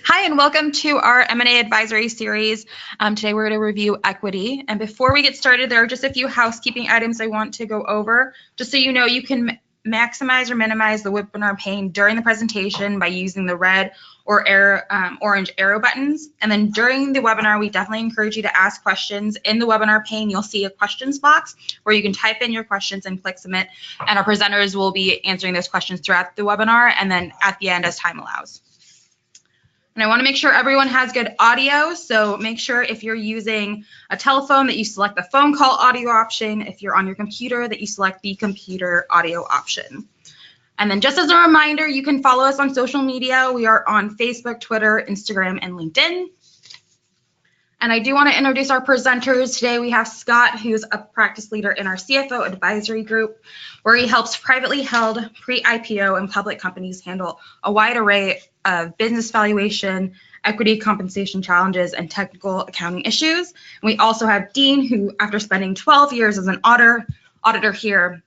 Hi, and welcome to our M&A advisory series. Today we're going to review equity. And before we get started, there are just a few housekeeping items I want to go over. Just so you know, you can maximize or minimize the webinar pane during the presentation by using the red or orange arrow buttons. And then during the webinar, we definitely encourage you to ask questions. In the webinar pane, you'll see a questions box where you can type in your questions and click submit. And our presenters will be answering those questions throughout the webinar and then at the end as time allows. And I want to make sure everyone has good audio, so make sure if you're using a telephone that you select the phone call audio option. If you're on your computer, that you select the computer audio option. And then just as a reminder, you can follow us on social media. We are on Facebook, Twitter, Instagram, and LinkedIn. And I do want to introduce our presenters. Today we have Scott, who's a practice leader in our CFO advisory group, where he helps privately held, pre-IPO, and public companies handle a wide array of business valuation, equity compensation challenges, and technical accounting issues. And we also have Dean, who, after spending 12 years as an auditor here,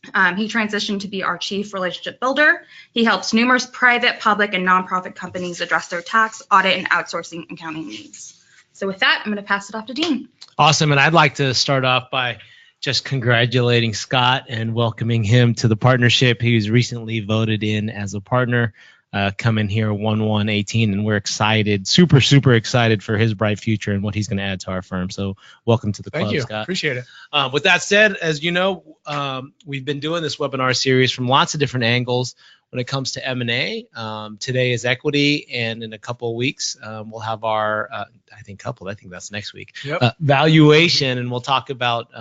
he transitioned to be our chief relationship builder. He helps numerous private, public, and nonprofit companies address their tax, audit, and outsourcing accounting needs. So with that, I'm going to pass it off to Dean. Awesome. And I'd like to start off by just congratulating Scott and welcoming him to the partnership. He was recently voted in as a partner, coming here 1/1/18, and we're excited, super excited for his bright future and what he's going to add to our firm. So welcome to the club, Thank you. Scott. Appreciate it. With that said, as you know, we've been doing this webinar series from lots of different angles when it comes to M&A. Today is equity, and in a couple of weeks, we'll have our, I think that's next week, valuation, and we'll talk about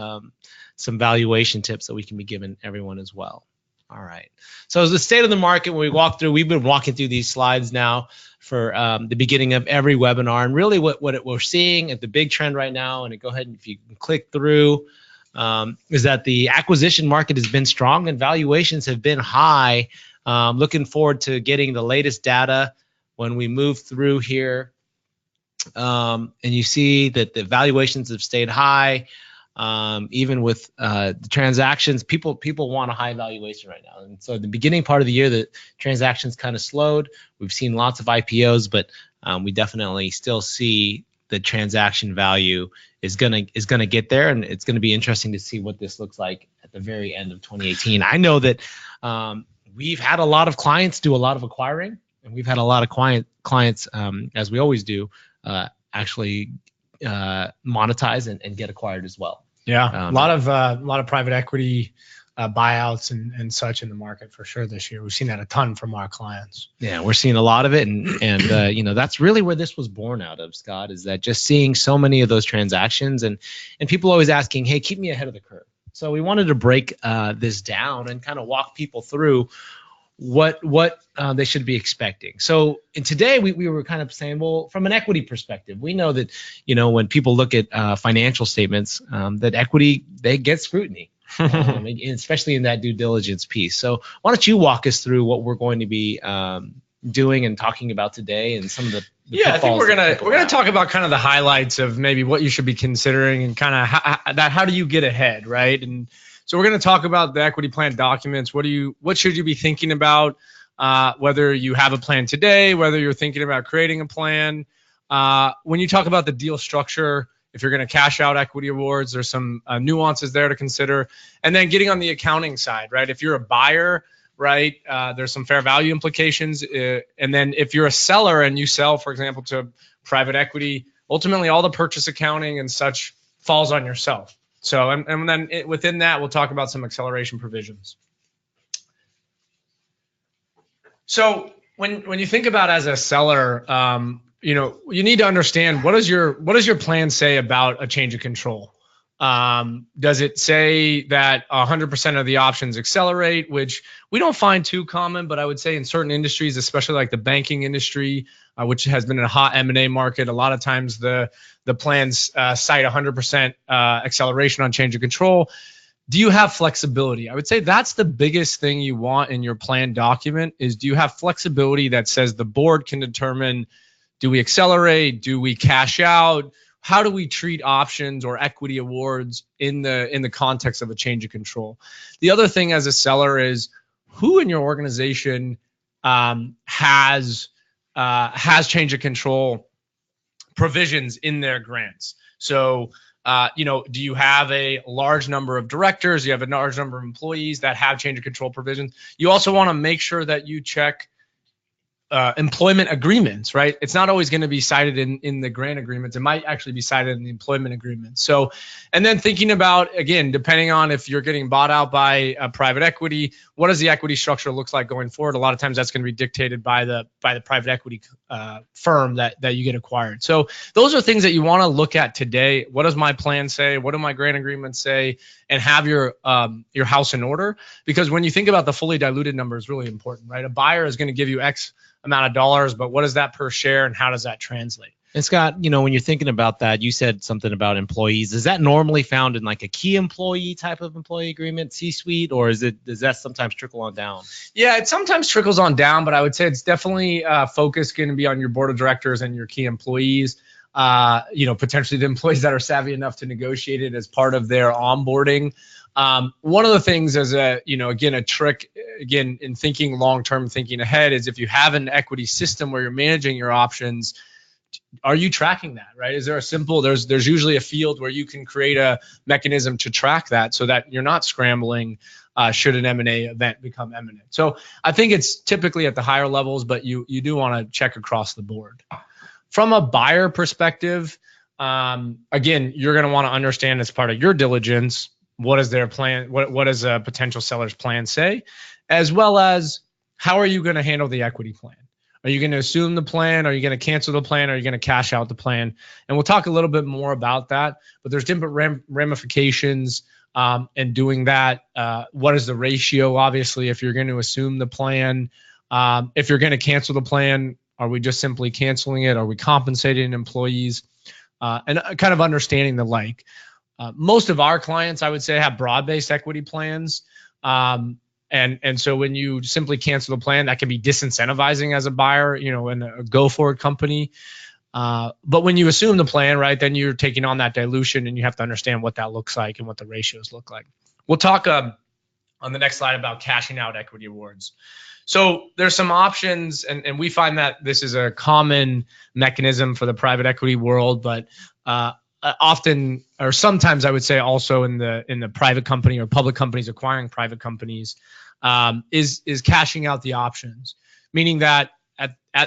some valuation tips that we can be giving everyone as well. All right. So as the state of the market, when we walk through, we've been walking through these slides now for the beginning of every webinar, and really what we're seeing at the big trend right now, and go ahead and if you can click through, is that the acquisition market has been strong and valuations have been high. Looking forward to getting the latest data when we move through here. And you see that the valuations have stayed high. Even with the transactions, people want a high valuation right now. And so the beginning part of the year, the transactions kind of slowed. We've seen lots of IPOs, but we definitely still see the transaction value is gonna get there, and it's gonna be interesting to see what this looks like at the very end of 2018. I know that we've had a lot of clients do a lot of acquiring, and we've had a lot of clients, as we always do, actually monetize and get acquired as well. Yeah, a lot of private equity buyouts and such in the market for sure this year. We've seen that a ton from our clients. Yeah, we're seeing a lot of it, and you know, that's really where this was born out of, Scott, is that just seeing so many of those transactions and people always asking, hey, keep me ahead of the curve. So we wanted to break this down and kind of walk people through what they should be expecting. So today we were kind of saying, well, from an equity perspective, we know that, you know, when people look at financial statements, that equity, they get scrutiny, especially in that due diligence piece. So why don't you walk us through what we're going to be doing and talking about today, and some of the I think we're gonna talk about kind of the highlights of maybe what you should be considering, and kind of how do you get ahead, right? And so we're going to talk about the equity plan documents. What should you be thinking about, whether you have a plan today, whether you're thinking about creating a plan. When you talk about the deal structure, if you're going to cash out equity awards, there's some nuances there to consider. And then getting on the accounting side, right? If you're a buyer, right, there's some fair value implications. And then if you're a seller and you sell, for example, to private equity, ultimately all the purchase accounting and such falls on yourself. So, and then within that, we'll talk about some acceleration provisions. So when you think about as a seller, you know, you need to understand what does your plan say about a change of control? Does it say that 100% of the options accelerate, which we don't find too common, but I would say in certain industries, especially like the banking industry, which has been in a hot M&A market, a lot of times the plans cite 100% acceleration on change of control. Do you have flexibility? I would say that's the biggest thing you want in your plan document is, do you have flexibility that says the board can determine, do we accelerate? Do we cash out? How do we treat options or equity awards in the context of a change of control? The other thing as a seller is, who in your organization has has change of control provisions in their grants. So, do you have a large number of directors? You have a large number of employees that have change of control provisions. You also want to make sure that you check employment agreements, right? It's not always going to be cited in the grant agreements. It might actually be cited in the employment agreements. So, and then thinking about, again, depending on if you're getting bought out by private equity, what does the equity structure looks like going forward? A lot of times that's going to be dictated by the private equity firm that you get acquired. So those are things that you want to look at today. What does my plan say? What do my grant agreements say? And have your house in order, because when you think about the fully diluted number is really important, right? A buyer is going to give you X amount of dollars, but what is that per share and how does that translate? And Scott, when you're thinking about that, you said something about employees. Is that normally found in like a key employee type of employee agreement, C-suite, or does that sometimes trickle on down? Yeah, it sometimes trickles on down, but I would say it's definitely focused going to be on your board of directors and your key employees. Potentially the employees that are savvy enough to negotiate it as part of their onboarding. One of the things as a trick, in thinking long-term, thinking ahead, is if you have an equity system where you're managing your options, are you tracking that, right? Is there there's usually a field where you can create a mechanism to track that so that you're not scrambling should an M&A event become imminent. So I think it's typically at the higher levels, but you do want to check across the board. From a buyer perspective, again, you're going to want to understand as part of your diligence, what is their plan? What does a potential seller's plan say? As well as how are you going to handle the equity plan? Are you going to assume the plan? Are you going to cancel the plan? Are you going to cash out the plan? And we'll talk a little bit more about that, but there's different ramifications in doing that. What is the ratio? Obviously, if you're going to assume the plan, if you're going to cancel the plan, are we just simply canceling it? Are we compensating employees? And kind of understanding the like. Most of our clients, I would say, have broad-based equity plans. And so when you simply cancel the plan, that can be disincentivizing as a buyer, in a go-forward company. But when you assume the plan, right, then you're taking on that dilution and you have to understand what that looks like and what the ratios look like. We'll talk on the next slide about cashing out equity awards. So there's some options, and we find that this is a common mechanism for the private equity world, but often, or sometimes I would say also in the private company or public companies acquiring private companies, is cashing out the options, meaning that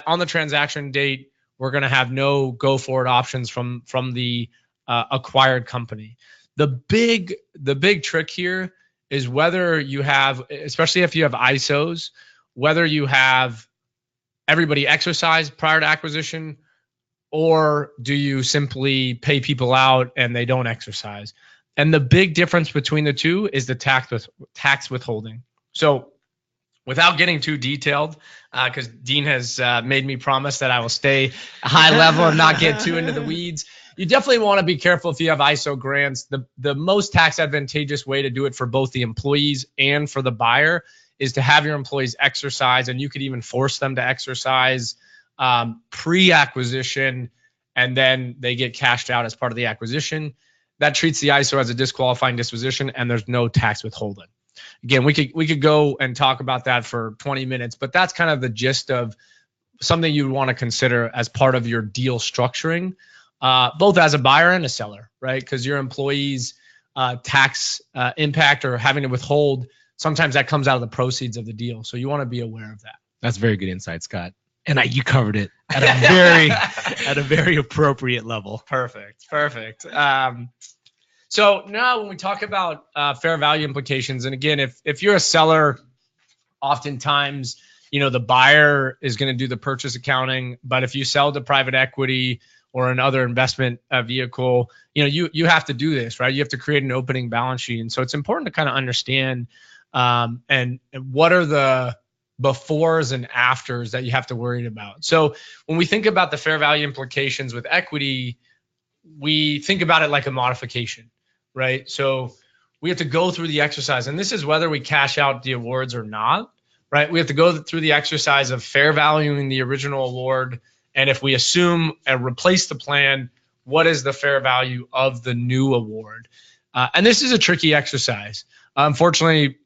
on the transaction date, we're going to have no go forward options from the acquired company. The big trick here is whether you have, especially if you have ISOs, whether you have everybody exercise prior to acquisition, or do you simply pay people out and they don't exercise? And the big difference between the two is the tax withholding. So without getting too detailed, because Dean has made me promise that I will stay high level and not get too into the weeds, you definitely want to be careful if you have ISO grants. The most tax advantageous way to do it for both the employees and for the buyer is to have your employees exercise, and you could even force them to exercise pre-acquisition, and then they get cashed out as part of the acquisition. That treats the ISO as a disqualifying disposition, and there's no tax withholding. Again, we could go and talk about that for 20 minutes, but that's kind of the gist of something you want to consider as part of your deal structuring, both as a buyer and a seller, right? Because your employees' tax impact or having to withhold, sometimes that comes out of the proceeds of the deal. So you want to be aware of that. That's very good insight, Scott. And you covered it at a very appropriate level. Perfect. So now when we talk about fair value implications, and again, if you're a seller, oftentimes, the buyer is going to do the purchase accounting, but if you sell to private equity or another investment vehicle, you have to do this, right? You have to create an opening balance sheet. And so it's important to kind of understand and what are the befores and afters that you have to worry about. So when we think about the fair value implications with equity, we think about it like a modification, right? So we have to go through the exercise, and this is whether we cash out the awards or not, right? We have to go through the exercise of fair valuing the original award. And if we assume and replace the plan, what is the fair value of the new award? And this is a tricky exercise. Unfortunately,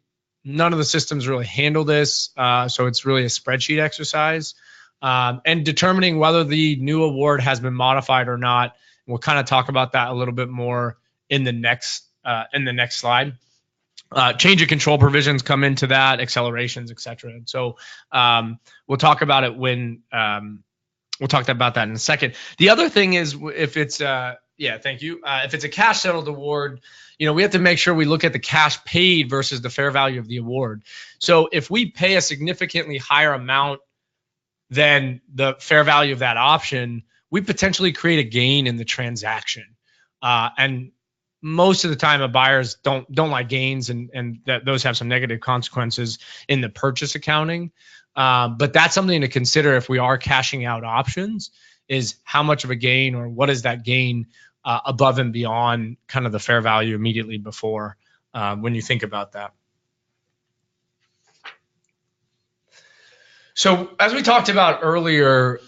none of the systems really handle this. So it's really a spreadsheet exercise. and determining whether the new award has been modified or not. We'll kind of talk about that a little bit more in the next slide. Change of control provisions come into that, accelerations, et cetera. And so we'll talk about it when we'll talk about that in a second. The other thing is if it's thank you. If it's a cash settled award, we have to make sure we look at the cash paid versus the fair value of the award. So if we pay a significantly higher amount than the fair value of that option, we potentially create a gain in the transaction. And most of the time, buyers don't like gains, and that those have some negative consequences in the purchase accounting. But that's something to consider if we are cashing out options, is how much of a gain, or what is that gain above and beyond kind of the fair value immediately before, when you think about that. So as we talked about earlier,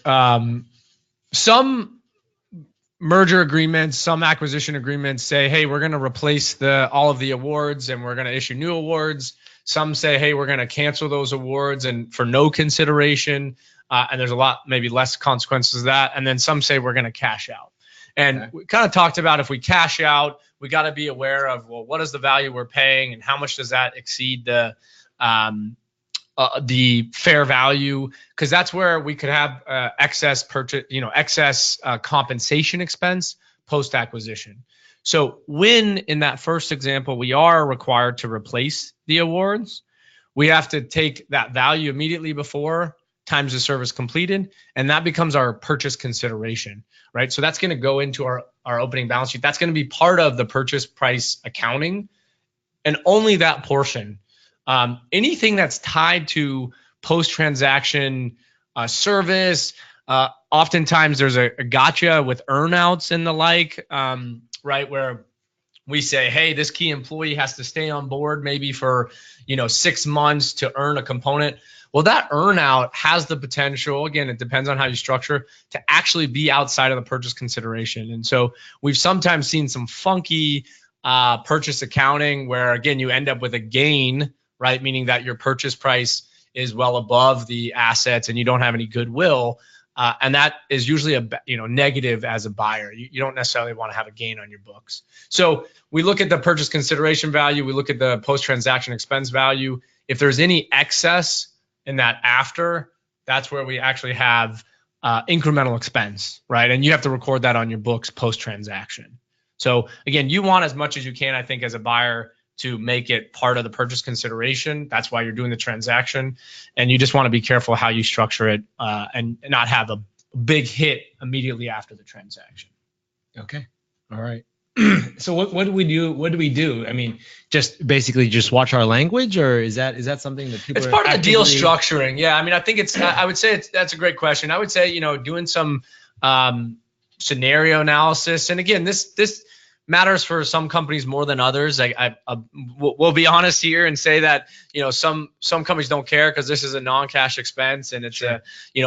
some merger agreements, some acquisition agreements say, hey, we're going to replace all of the awards and we're going to issue new awards. Some say, hey, we're going to cancel those awards and for no consideration. And there's a lot, maybe less consequences of that. And then some say we're going to cash out. And we kind of talked about, if we cash out, we got to be aware of, well, what is the value we're paying and how much does that exceed the fair value? Because that's where we could have excess purchase, excess compensation expense post acquisition. So when in that first example, we are required to replace the awards, we have to take that value immediately before times the service completed, and that becomes our purchase consideration, right? So that's going to go into our opening balance sheet. That's going to be part of the purchase price accounting, and only that portion. Anything that's tied to post-transaction service, oftentimes there's a gotcha with earnouts and the like, right? Where we say, hey, this key employee has to stay on board maybe for 6 months to earn a component. Well, that earnout has the potential, again, it depends on how you structure, to actually be outside of the purchase consideration. And so we've sometimes seen some funky purchase accounting where, again, you end up with a gain, right? Meaning that your purchase price is well above the assets and you don't have any goodwill. And that is usually a negative as a buyer. You don't necessarily want to have a gain on your books. So we look at the purchase consideration value. We look at the post-transaction expense value. If there's any excess in that after, that's where we actually have incremental expense, right? And you have to record that on your books post-transaction. So again, you want as much as you can, I think, as a buyer, to make it part of the purchase consideration. That's why you're doing the transaction. And you just want to be careful how you structure it and not have a big hit immediately after the transaction. Okay. All right. So what do we do? What do we do? I mean, just basically just watch our language, or is that something that people? It's part of the deal structuring. Yeah. I mean, I think I would say that's a great question. I would say, doing some scenario analysis. And again, this matters for some companies more than others. We'll be honest here and say that, some companies don't care because this is a non-cash expense and it's a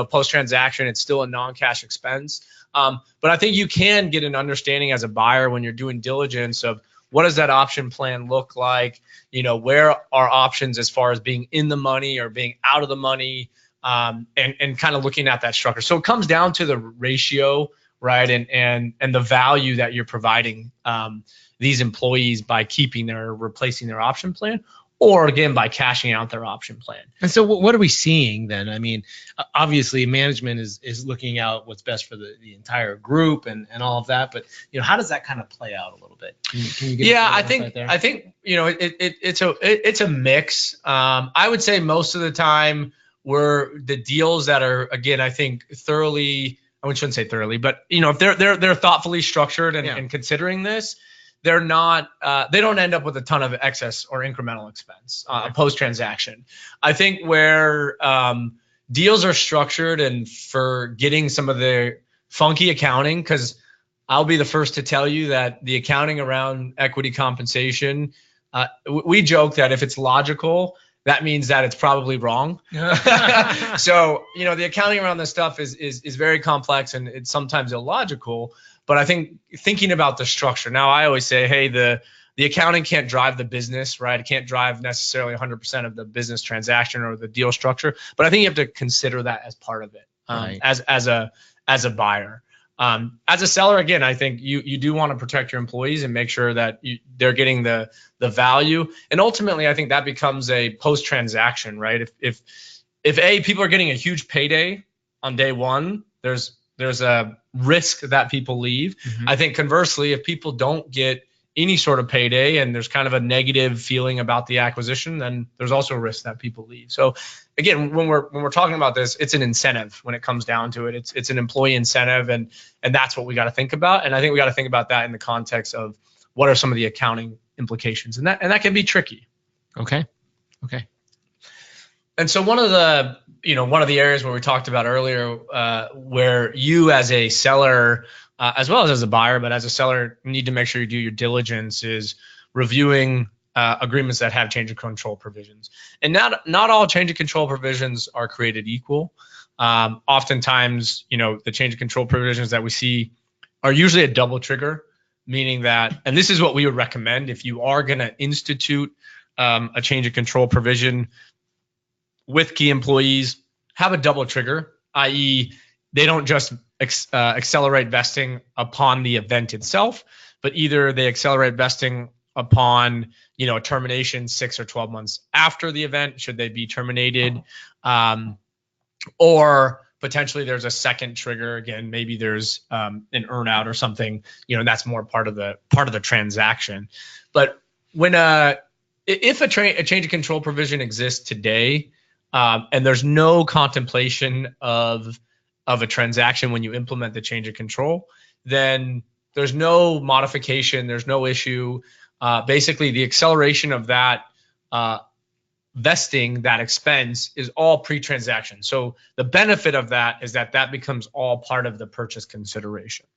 post-transaction, it's still a non-cash expense. But I think you can get an understanding as a buyer when you're doing diligence of what does that option plan look like? Where are options as far as being in the money or being out of the money, and kind of looking at that structure. So it comes down to the ratio, right? And the value that you're providing these employees by replacing their option plan, or again, by cashing out their option plan. And so what are we seeing then? I mean, obviously management is looking out what's best for the entire group and all of that, but how does that kind of play out a little bit? Can you give I think it's a mix. I would say most of the time the deals that are, again, I think thoroughly, I shouldn't say thoroughly, but if they're thoughtfully structured and considering this, they're not, they don't end up with a ton of excess or incremental expense post-transaction. I think where deals are structured and for getting some of the funky accounting, because I'll be the first to tell you that the accounting around equity compensation, we joke that if it's logical, that means that it's probably wrong. So, the accounting around this stuff is very complex and it's sometimes illogical. But I think thinking about the structure, now I always say, hey, the accounting can't drive the business, right? It can't drive necessarily 100% of the business transaction or the deal structure. But I think you have to consider that as part of it. Right. as a buyer. As a seller, again, I think you do want to protect your employees and make sure that they're getting the value. And ultimately, I think that becomes a post transaction, right? If people are getting a huge payday on day one, there's a risk that people leave. Mhm. I think conversely, if people don't get any sort of payday and there's kind of a negative feeling about the acquisition, then there's also a risk that people leave. So again, when we're talking about this, it's an incentive when it comes down to it. It's an employee incentive, and that's what we got to think about. And I think we got to think about that in the context of what are some of the accounting implications, and that can be tricky. Okay. And so one of the areas where we talked about earlier, where you as a seller, as well as a buyer, but as a seller, need to make sure you do your diligence, is reviewing agreements that have change of control provisions. And not all change of control provisions are created equal. Oftentimes, the change of control provisions that we see are usually a double trigger, meaning that, and this is what we would recommend if you are going to institute a change of control provision with key employees, have a double trigger, i.e. they don't just accelerate vesting upon the event itself, but either they accelerate vesting upon a termination 6 or 12 months after the event, should they be terminated, or potentially there's a second trigger. Again, maybe there's an earnout or something, that's more part of the transaction. But when if a change of control provision exists today, and there's no contemplation of a transaction when you implement the change of control, then there's no modification, there's no issue. Basically, the acceleration of that vesting, that expense, is all pre-transaction. So the benefit of that is that becomes all part of the purchase consideration.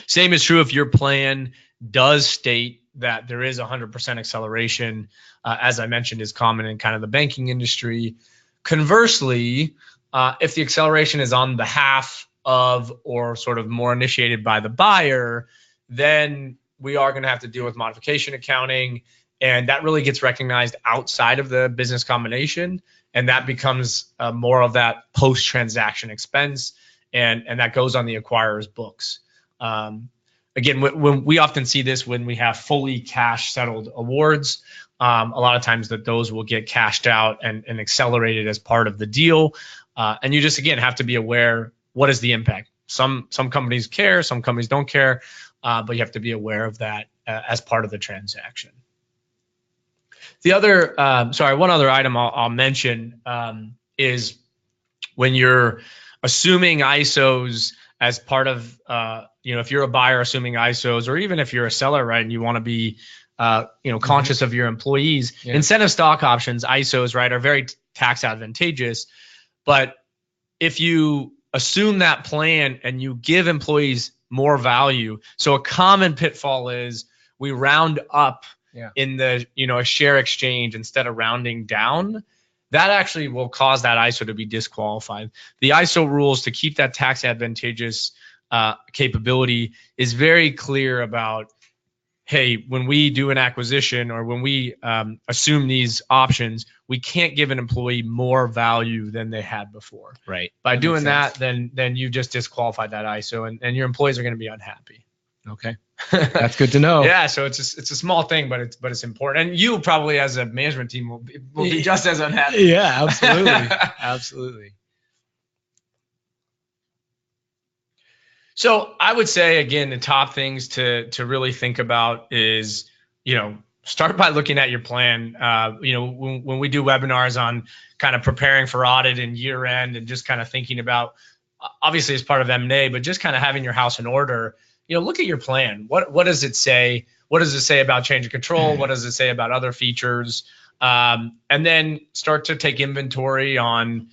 Same is true if your plan does state that there is 100% acceleration, as I mentioned, is common in kind of the banking industry. Conversely, if the acceleration is on behalf of or sort of more initiated by the buyer, then we are going to have to deal with modification accounting, and that really gets recognized outside of the business combination, and that becomes more of that post-transaction expense, and that goes on the acquirer's books. Again, when we often see this when we have fully cash settled awards, a lot of times those will get cashed out and accelerated as part of the deal. And you just, again, have to be aware, what is the impact? Some companies care, some companies don't care, but you have to be aware of that as part of the transaction. The other, one other item I'll mention is when you're assuming ISOs as part of, if you're a buyer assuming ISOs, or even if you're a seller, right, and you want to be, conscious of your employees, incentive stock options, ISOs, right, are very tax advantageous. But if you assume that plan and you give employees more value, so a common pitfall is we round up in the, a share exchange instead of rounding down. That actually will cause that ISO to be disqualified. The ISO rules to keep that tax advantageous capability is very clear about, hey, when we do an acquisition or when we assume these options, we can't give an employee more value than they had before. Right. By doing that, then you just disqualified that ISO, and your employees are going to be unhappy. Okay. That's good to know. Yeah, so it's a small thing, but it's important, and you probably as a management team will be just as unhappy. Yeah, absolutely, absolutely. So I would say, again, the top things to really think about is, start by looking at your plan. When we do webinars on kind of preparing for audit and year end, and just kind of thinking about, obviously as part of M&A, but just kind of having your house in order. Look at your plan. What does it say? What does it say about change of control? What does it say about other features? And then start to take inventory on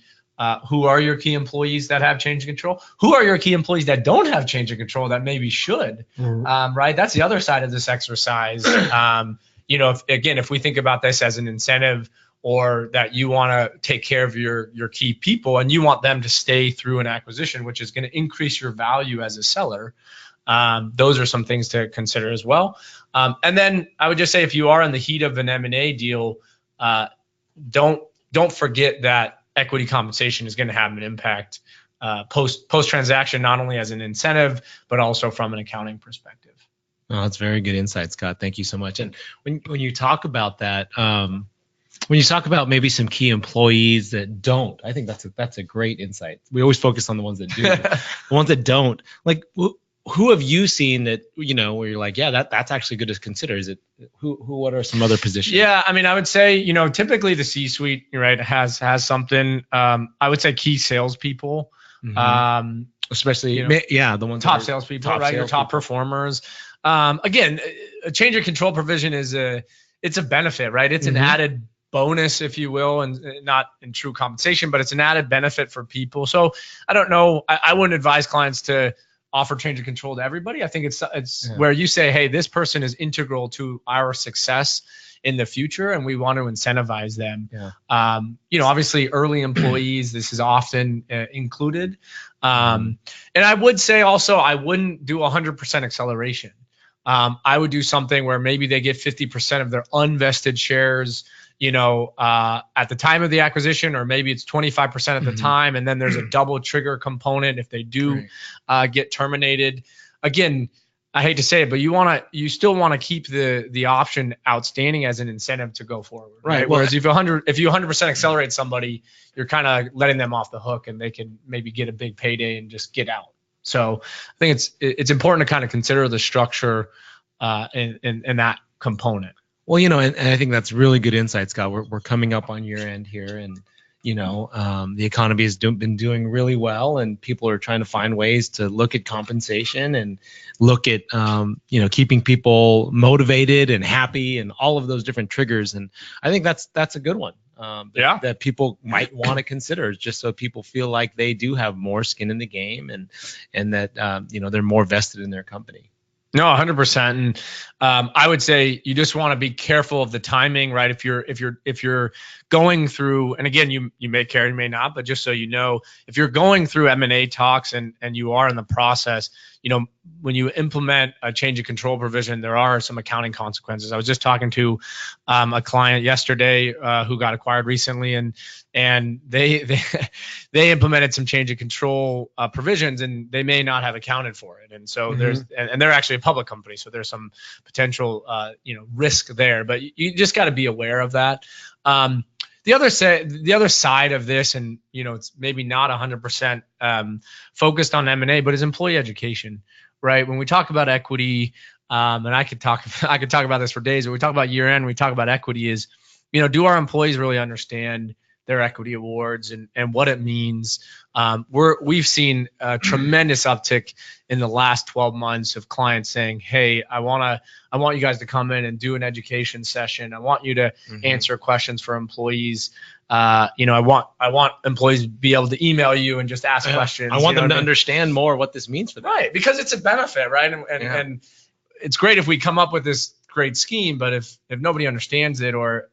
who are your key employees that have change of control? Who are your key employees that don't have change of control that maybe should? Right? That's the other side of this exercise. If we think about this as an incentive, or that you want to take care of your key people and you want them to stay through an acquisition, which is going to increase your value as a seller. Those are some things to consider as well. And then I would just say, if you are in the heat of an M&A deal, don't forget that equity compensation is going to have an impact post transaction, not only as an incentive, but also from an accounting perspective. Oh, that's very good insight, Scott. Thank you so much. And when you talk about that, when you talk about maybe some key employees that don't, I think that's a great insight. We always focus on the ones that do. The ones that don't, like who have you seen that, where you're like, yeah, that's actually good to consider? Is it what are some other positions? Yeah, I mean, I would say, typically the C-suite, right, has something. I would say key salespeople, especially, the ones top salespeople, right? Your top performers. Again, a change of control provision it's a benefit, right? It's an added bonus, if you will, and not in true compensation, but it's an added benefit for people. So I don't know. I wouldn't advise clients to offer change of control to everybody. I think it's where you say, hey, this person is integral to our success in the future, and we want to incentivize them. Obviously early employees, this is often included. And I would say also, I wouldn't do 100% acceleration. I would do something where maybe they get 50% of their unvested shares, at the time of the acquisition, or maybe it's 25% at the time. And then there's a double trigger component if they do get terminated. Again, I hate to say it, but you still want to keep the option outstanding as an incentive to go forward. Right. Whereas if you 100% accelerate somebody, you're kind of letting them off the hook, and they can maybe get a big payday and just get out. So I think it's important to kind of consider the structure in that component. Well, and I think that's really good insight, Scott. We're coming up on year end here, and the economy has been doing really well, and people are trying to find ways to look at compensation and look at keeping people motivated and happy, and all of those different triggers. And I think that's a good one. That people might want to consider, just so people feel like they do have more skin in the game, and that they're more vested in their company. No, 100%. And I would say you just want to be careful of the timing, right? If you're going through, and again, you may care, you may not, but just so you know, if you're going through M&A talks and you are in the process, when you implement a change of control provision, there are some accounting consequences. I was just talking to a client yesterday who got acquired recently, and they implemented some change of control provisions, and they may not have accounted for it. And so and they're actually a public company, so there's some potential risk there. But you just got to be aware of that. The other side of this, and it's maybe not 100% focused on M&A, but is employee education, right? When we talk about equity, and I could talk about this for days. When we talk about year end, we talk about equity. Is do our employees really understand their equity awards and what it means? We've seen a tremendous uptick in the last 12 months of clients saying, hey, I want you guys to come in and do an education session. I want you to answer questions for employees. I want employees to be able to email you and just ask questions. I want them to understand more what this means for them. Right, because it's a benefit, right? And it's great if we come up with this great scheme, but if nobody understands it, or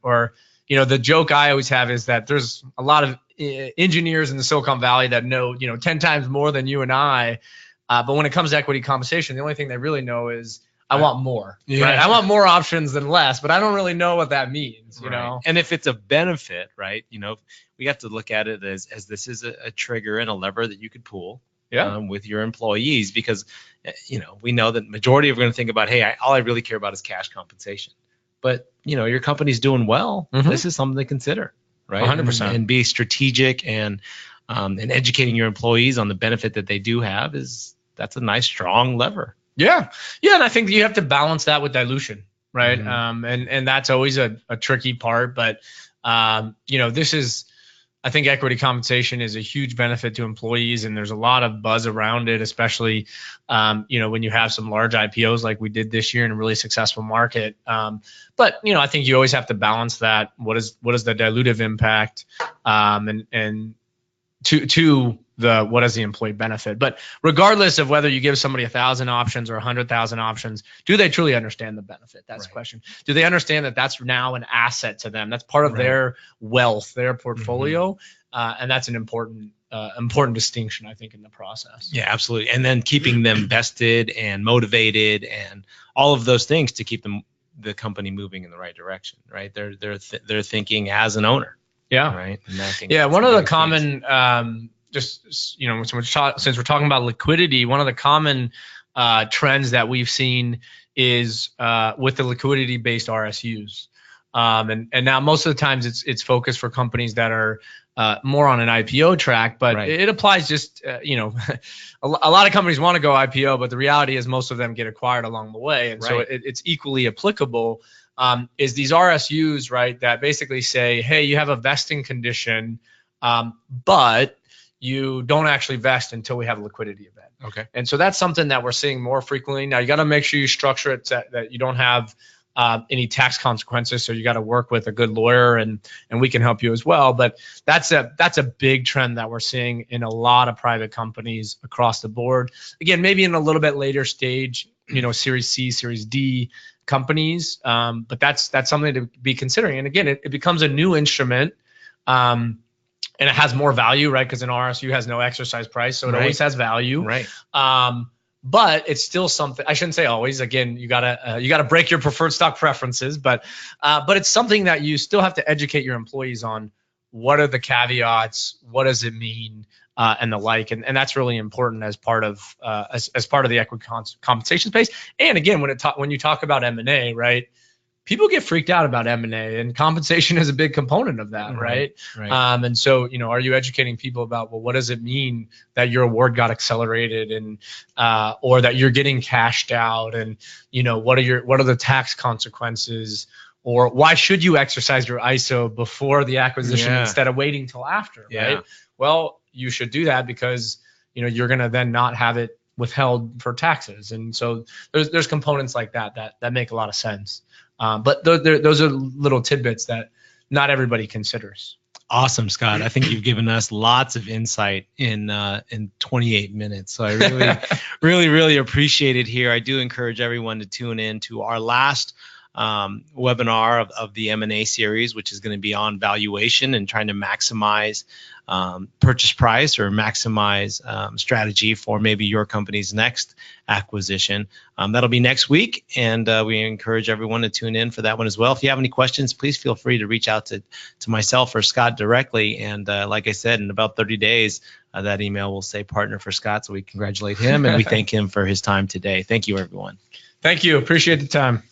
the joke I always have is that there's a lot of engineers in the Silicon Valley that know, 10 times more than you and I. But when it comes to equity compensation, the only thing they really know is I want more. Right? I want more options than less, but I don't really know what that means, you know? And if it's a benefit, right, we have to look at it as this is a trigger and a lever that you could pull with your employees, because, we know that majority are going to think about, hey, all I really care about is cash compensation. But, your company's doing well. This is something to consider, right? 100%. And be strategic and educating your employees on the benefit that they do have that's a nice, strong lever. Yeah. And I think you have to balance that with dilution, right? And that's always a tricky part. But, I think equity compensation is a huge benefit to employees, and there's a lot of buzz around it, especially, when you have some large IPOs like we did this year in a really successful market. But, I think you always have to balance that. What is the dilutive impact, and to what is the employee benefit? But regardless of whether you give somebody 1,000 options or 100,000 options, do they truly understand the benefit? That's the question. Do they understand that that's now an asset to them? That's part of their wealth, their portfolio. And that's an important distinction, I think, in the process. Yeah, absolutely. And then keeping them vested and motivated and all of those things to keep the company moving in the right direction, right? They're thinking as an owner. Yeah. Right. Yeah. One of the common just since we're talking about liquidity, one of the common trends that we've seen is with the liquidity-based RSUs. And now most of the times it's focused for companies that are more on an IPO track, but Right. it applies just, a lot of companies want to go IPO, but the reality is most of them get acquired along the way. And so Right. it's equally applicable, is these RSUs, right, that basically say, hey, you have a vesting condition, but you don't actually vest until we have a liquidity event. Okay. And so that's something that we're seeing more frequently. Now, you got to make sure you structure it that you don't have any tax consequences. So you got to work with a good lawyer, and we can help you as well. But that's a big trend that we're seeing in a lot of private companies across the board. Again, maybe in a little bit later stage, Series C, Series D companies. But that's something to be considering. And again, it becomes a new instrument. And it has more value, right? Because an RSU has no exercise price, so it Right. always has value. Right. But it's still something. I shouldn't say always. Again, you gotta break your preferred stock preferences. But it's something that you still have to educate your employees on. What are the caveats? What does it mean? And the like. And that's really important as part of as part of the equity compensation space. And again, when you talk about M&A, right? People get freaked out about M&A, and compensation is a big component of that, right? Right. And so, are you educating people about, well, what does it mean that your award got accelerated, and or that you're getting cashed out, and what are the tax consequences, or why should you exercise your ISO before the acquisition Yeah. instead of waiting till after, Yeah. right? Well, you should do that because you're going to then not have it withheld for taxes, and so there's components like that make a lot of sense. But those are little tidbits that not everybody considers. Awesome, Scott. I think you've given us lots of insight in 28 minutes. So I really appreciate it here. I do encourage everyone to tune in to our last webinar of the M&A series, which is going to be on valuation and trying to maximize purchase price or maximize strategy for maybe your company's next acquisition. That'll be next week, and we encourage everyone to tune in for that one as well. If you have any questions, please feel free to reach out to myself or Scott directly. And like I said, in about 30 days, that email will say partner for Scott. So we congratulate him and we thank him for his time today. Thank you, everyone. Thank you. Appreciate the time.